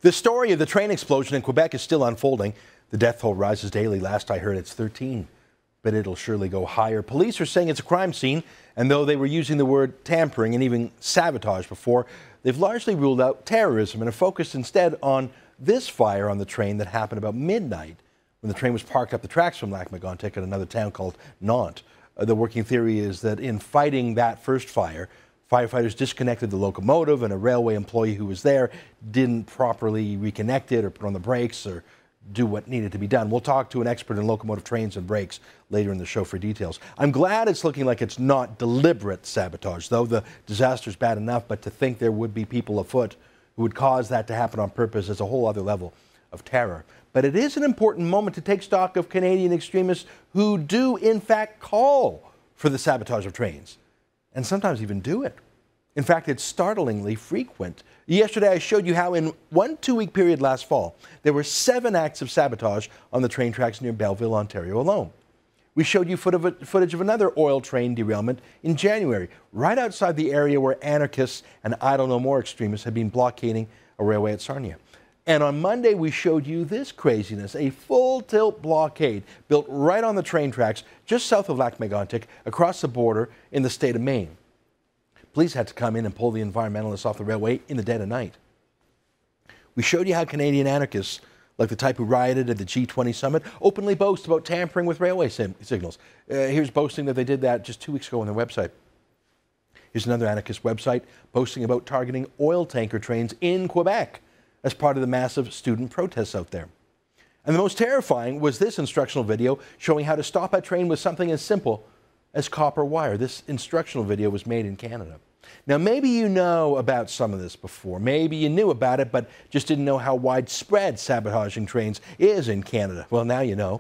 The story of the train explosion in Quebec is still unfolding. The death toll rises daily. Last I heard, it's 13, but it'll surely go higher. Police are saying it's a crime scene, and though they were using the word tampering and even sabotage before, they've largely ruled out terrorism and have focused instead on this fire on the train that happened about midnight when the train was parked up the tracks from Lac-Mégantic at another town called Nantes. The working theory is that in fighting that first fire, firefighters disconnected the locomotive, and a railway employee who was there didn't properly reconnect it or put on the brakes or do what needed to be done. We'll talk to an expert in locomotive trains and brakes later in the show for details. I'm glad it's looking like it's not deliberate sabotage, though the disaster's bad enough, but to think there would be people afoot who would cause that to happen on purpose is a whole other level of terror. But it is an important moment to take stock of Canadian extremists who do, in fact, call for the sabotage of trains, and sometimes even do it. In fact, it's startlingly frequent. Yesterday, I showed you how in one 2-week period last fall, there were 7 acts of sabotage on the train tracks near Belleville, Ontario alone. We showed you footage of another oil train derailment in January, right outside the area where anarchists and Idle No More extremists had been blockading a railway at Sarnia. And on Monday, we showed you this craziness, a full-tilt blockade built right on the train tracks just south of Lac-Mégantic across the border in the state of Maine. Police had to come in and pull the environmentalists off the railway in the dead of night. We showed you how Canadian anarchists, like the type who rioted at the G20 summit, openly boast about tampering with railway signals. Here's boasting that they did that just 2 weeks ago on their website. Here's another anarchist website boasting about targeting oil tanker trains in Quebec as part of the massive student protests out there. And the most terrifying was this instructional video showing how to stop a train with something as simple as copper wire. This instructional video was made in Canada. Now, maybe you know about some of this before. Maybe you knew about it, but just didn't know how widespread sabotaging trains is in Canada. Well, now you know.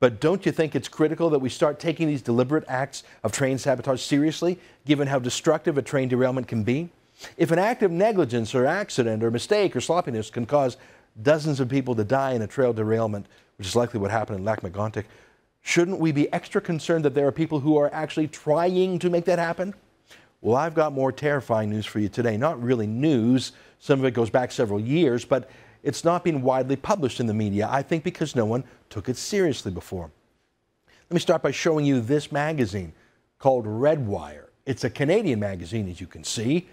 But don't you think it's critical that we start taking these deliberate acts of train sabotage seriously, given how destructive a train derailment can be? If an act of negligence or accident or mistake or sloppiness can cause dozens of people to die in a trail derailment, which is likely what happened in Lac-Mégantic, shouldn't we be extra concerned that there are people who are actually trying to make that happen? Well, I've got more terrifying news for you today. Not really news. Some of it goes back several years, but it's not been widely published in the media, I think because no one took it seriously before. Let me start by showing you this magazine called Red Wire. It's a Canadian magazine, as you can see.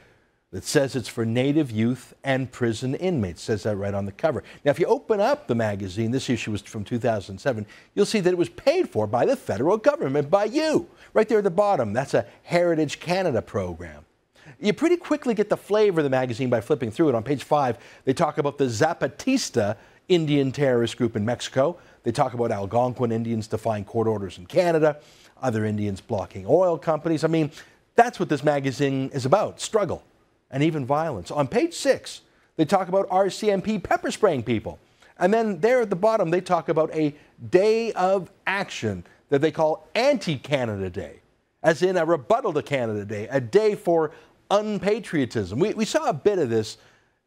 It says it's for Native youth and prison inmates. It says that right on the cover. Now, if you open up the magazine, this issue was from 2007, you'll see that it was paid for by the federal government, by you. Right there at the bottom, that's a Heritage Canada program. You pretty quickly get the flavor of the magazine by flipping through it. On page 5, they talk about the Zapatista Indian terrorist group in Mexico. They talk about Algonquin Indians defying court orders in Canada, other Indians blocking oil companies. I mean, that's what this magazine is about, struggle and even violence. On page 6, they talk about RCMP pepper spraying people. And then there at the bottom, they talk about a day of action that they call Anti-Canada Day, as in a rebuttal to Canada Day, a day for unpatriotism. We saw a bit of this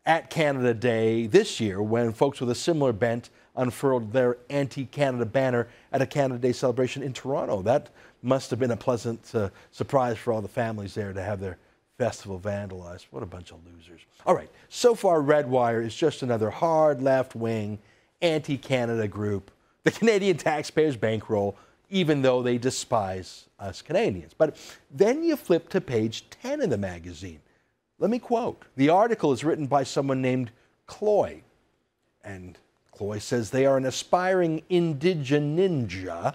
at Canada Day this year when folks with a similar bent unfurled their anti-Canada banner at a Canada Day celebration in Toronto. That must have been a pleasant surprise for all the families there to have their festival vandalized. What a bunch of losers. All right, so far Red Wire is just another hard left-wing anti-Canada group, the Canadian taxpayers' bankroll, even though they despise us Canadians. But then you flip to page 10 of the magazine. Let me quote. The article is written by someone named Cloy. And Cloy says they are an aspiring indigeninja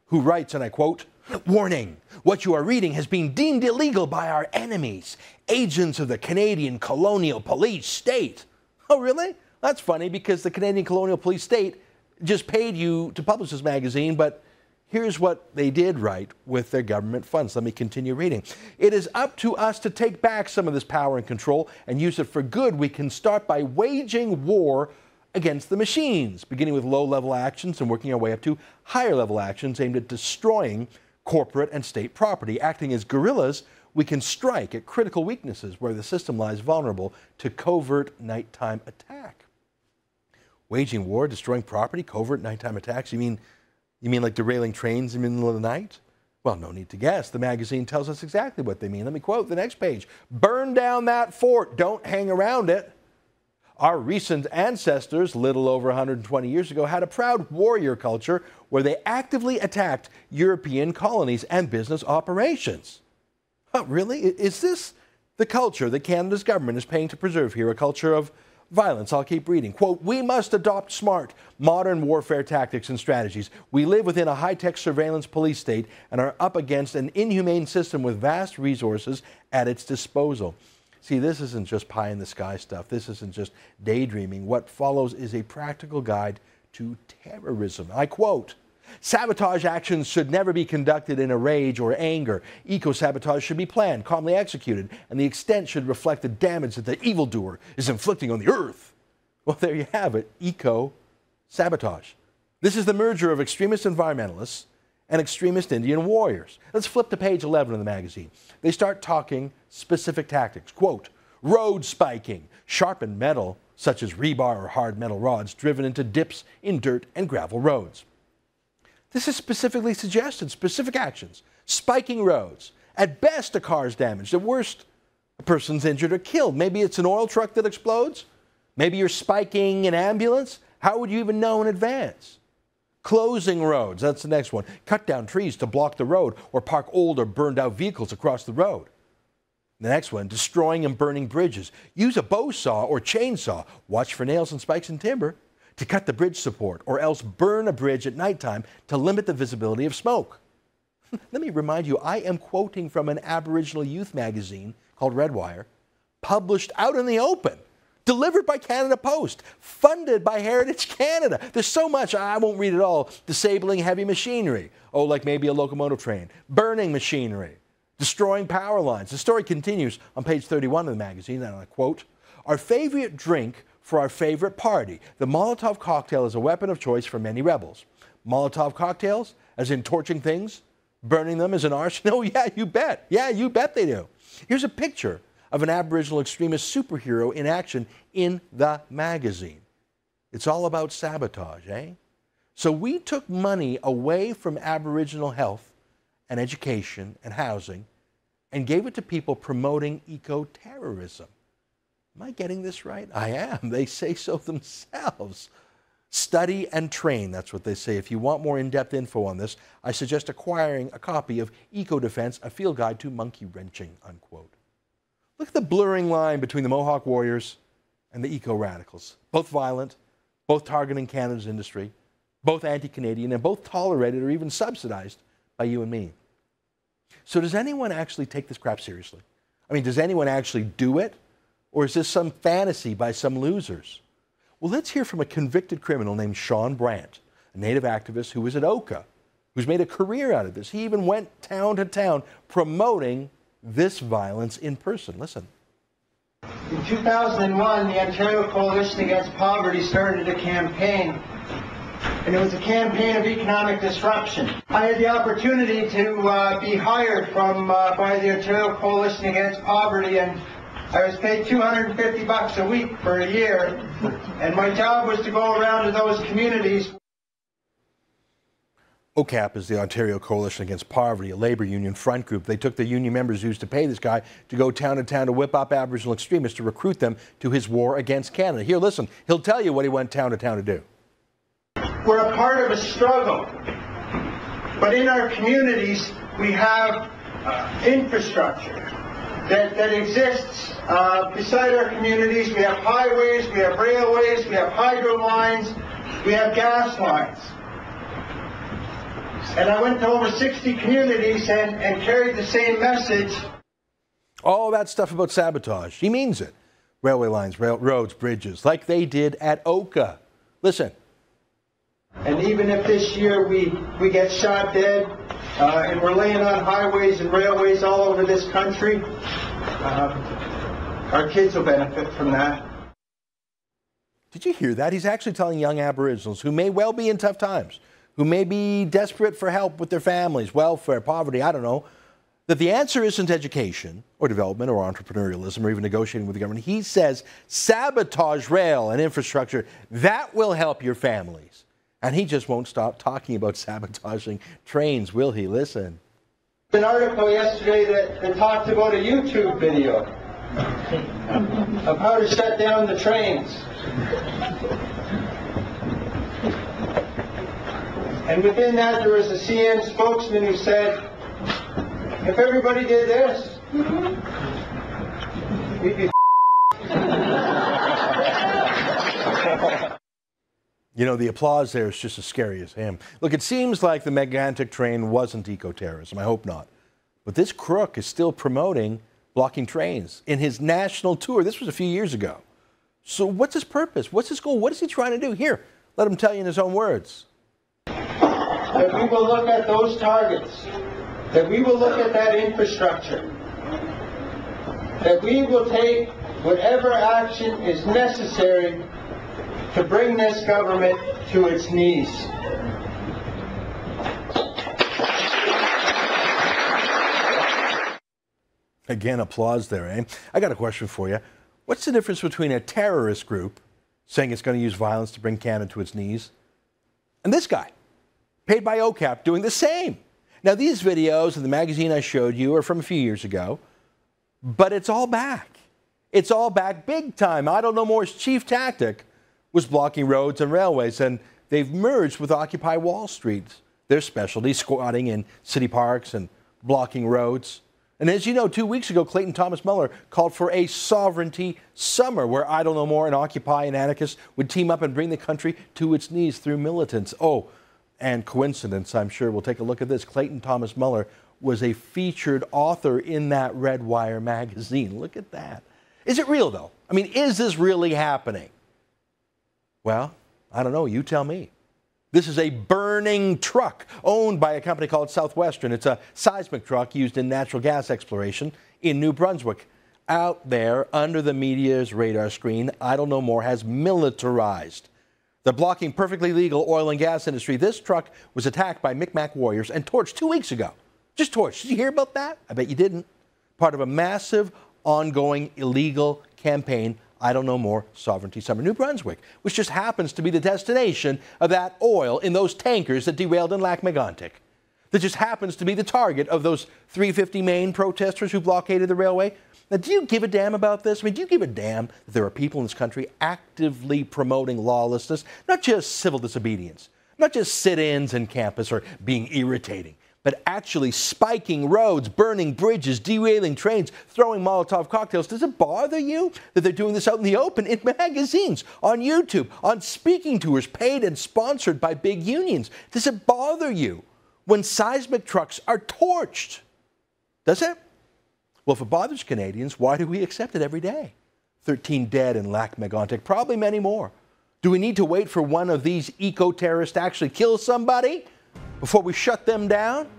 who writes, and I quote, "Warning, what you are reading has been deemed illegal by our enemies, agents of the Canadian Colonial Police State." Oh, really? That's funny because the Canadian Colonial Police State just paid you to publish this magazine, but here's what they did write with their government funds. Let me continue reading. "It is up to us to take back some of this power and control and use it for good. We can start by waging war against the machines, beginning with low-level actions and working our way up to higher-level actions aimed at destroying corporate and state property. Acting as guerrillas, we can strike at critical weaknesses where the system lies vulnerable to covert nighttime attack." Waging war, destroying property, covert nighttime attacks? You mean like derailing trains in the middle of the night? Well, no need to guess. The magazine tells us exactly what they mean. Let me quote the next page. "Burn down that fort. Don't hang around it." Our recent ancestors, little over 120 years ago, had a proud warrior culture where they actively attacked European colonies and business operations. Oh, really? Is this the culture that Canada's government is paying to preserve here, a culture of violence? I'll keep reading. Quote, we must adopt smart, modern warfare tactics and strategies. We live within a high-tech surveillance police state and are up against an inhumane system with vast resources at its disposal. See, this isn't just pie-in-the-sky stuff. This isn't just daydreaming. What follows is a practical guide to terrorism. I quote, sabotage actions should never be conducted in a rage or anger. Eco-sabotage should be planned, calmly executed, and the extent should reflect the damage that the evildoer is inflicting on the earth. Well, there you have it, eco-sabotage. This is the merger of extremist environmentalists and extremist Indian warriors. Let's flip to page 11 of the magazine. They start talking specific tactics. Quote, road spiking, sharpened metal such as rebar or hard metal rods driven into dips in dirt and gravel roads. This is specifically suggested, specific actions. Spiking roads. At best, a car is damaged. At worst, a person's injured or killed. Maybe it's an oil truck that explodes. Maybe you're spiking an ambulance. How would you even know in advance? Closing roads, that's the next one. Cut down trees to block the road or park old or burned out vehicles across the road. The next one, destroying and burning bridges. Use a bow saw or chainsaw. Watch for nails and spikes in timber to cut the bridge support, or else burn a bridge at nighttime to limit the visibility of smoke. Let me remind you, I am quoting from an Aboriginal youth magazine called Redwire, published out in the open, delivered by Canada Post, funded by Heritage Canada. There's so much, I won't read it all. Disabling heavy machinery. Oh, like maybe a locomotive train. Burning machinery. Destroying power lines. The story continues on page 31 of the magazine, and I quote, our favorite drink for our favorite party. The Molotov cocktail is a weapon of choice for many rebels. Molotov cocktails, as in torching things, burning them as an arsenal? Yeah, you bet. Yeah, you bet they do. Here's a picture of an Aboriginal extremist superhero in action in the magazine. It's all about sabotage, eh? So we took money away from Aboriginal health and education and housing and gave it to people promoting eco-terrorism. Am I getting this right? I am. They say so themselves. Study and train, that's what they say. If you want more in-depth info on this, I suggest acquiring a copy of Eco Defense, a field guide to monkey wrenching, unquote. Look at the blurring line between the Mohawk warriors and the eco-radicals. Both violent, both targeting Canada's industry, both anti-Canadian, and both tolerated or even subsidized by you and me. So does anyone actually take this crap seriously? I mean, does anyone actually do it? Or is this some fantasy by some losers? Well, let's hear from a convicted criminal named Sean Brandt, a Native activist who was at Oka, who's made a career out of this. He even went town to town promoting this violence in person. Listen. In 2001, the Ontario Coalition Against Poverty started a campaign, and it was a campaign of economic disruption. I had the opportunity to be hired by the Ontario Coalition Against Poverty, and I was paid $250 a week for a year, and my job was to go around to those communities. OCAP is the Ontario Coalition Against Poverty, a labour union front group. They took the union members' dues to pay this guy to go town to town to whip up Aboriginal extremists to recruit them to his war against Canada. Here, listen, he'll tell you what he went town to town to do. We're a part of a struggle, but in our communities we have infrastructure that exists beside our communities. We have highways, we have railways, we have hydro lines, we have gas lines. And I went to over 60 communities and carried the same message. All that stuff about sabotage, he means it. Railway lines, roads, bridges, like they did at Oka. Listen. And even if this year we get shot dead, and we're laying on highways and railways all over this country, our kids will benefit from that. Did you hear that? He's actually telling young Aboriginals who may well be in tough times, who may be desperate for help with their families, welfare, poverty, I don't know, that the answer isn't education or development or entrepreneurialism or even negotiating with the government. He says sabotage rail and infrastructure. That will help your families. And he just won't stop talking about sabotaging trains, will he? Listen. An article yesterday that talked about a YouTube video of how to shut down the trains. And within that, there was a CN spokesman who said, if everybody did this, we'd be You know, the applause there is just as scary as him. Look, it seems like the Megantic train wasn't eco-terrorism. I hope not. But this crook is still promoting blocking trains in his national tour. This was a few years ago. So what's his purpose? What's his goal? What is he trying to do? Here, let him tell you in his own words. That we will look at those targets, that we will look at that infrastructure, that we will take whatever action is necessary to bring this government to its knees. Again, applause there, eh? I got a question for you. What's the difference between a terrorist group saying it's going to use violence to bring Canada to its knees and this guy, paid by OCAP, doing the same? Now, these videos in the magazine I showed you are from a few years ago, but it's all back. It's all back big time. I Don't Know More's chief tactic was blocking roads and railways, and they've merged with Occupy Wall Street. Their specialty, squatting in city parks and blocking roads. And as you know, 2 weeks ago, Clayton Thomas Muller called for a sovereignty summer where I Don't Know More and Occupy and anarchists would team up and bring the country to its knees through militants. Oh, and coincidence, I'm sure. We'll take a look at this. Clayton Thomas Muller was a featured author in that Red Wire magazine. Look at that. Is it real, though? I mean, is this really happening? Well, I don't know. You tell me. This is a burning truck owned by a company called Southwestern. It's a seismic truck used in natural gas exploration in New Brunswick. Out there, under the media's radar screen, I Don't Know More has militarized. They're blocking perfectly legal oil and gas industry. This truck was attacked by Micmac warriors and torched 2 weeks ago. Just torched. Did you hear about that? I bet you didn't. Part of a massive, ongoing, illegal campaign, I Don't Know More Sovereignty Summer. New Brunswick, which just happens to be the destination of that oil in those tankers that derailed in Lac-Mégantic. That just happens to be the target of those 350 Main protesters who blockaded the railway. Now, do you give a damn about this? I mean, do you give a damn that there are people in this country actively promoting lawlessness, not just civil disobedience, not just sit-ins in campus or being irritating, but actually spiking roads, burning bridges, derailing trains, throwing Molotov cocktails? Does it bother you that they're doing this out in the open in magazines, on YouTube, on speaking tours paid and sponsored by big unions? Does it bother you when seismic trucks are torched? Does it? Well, if it bothers Canadians, why do we accept it every day? 13 dead in Lac-Mégantic, probably many more. Do we need to wait for one of these eco-terrorists to actually kill somebody before we shut them down?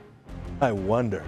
I wonder.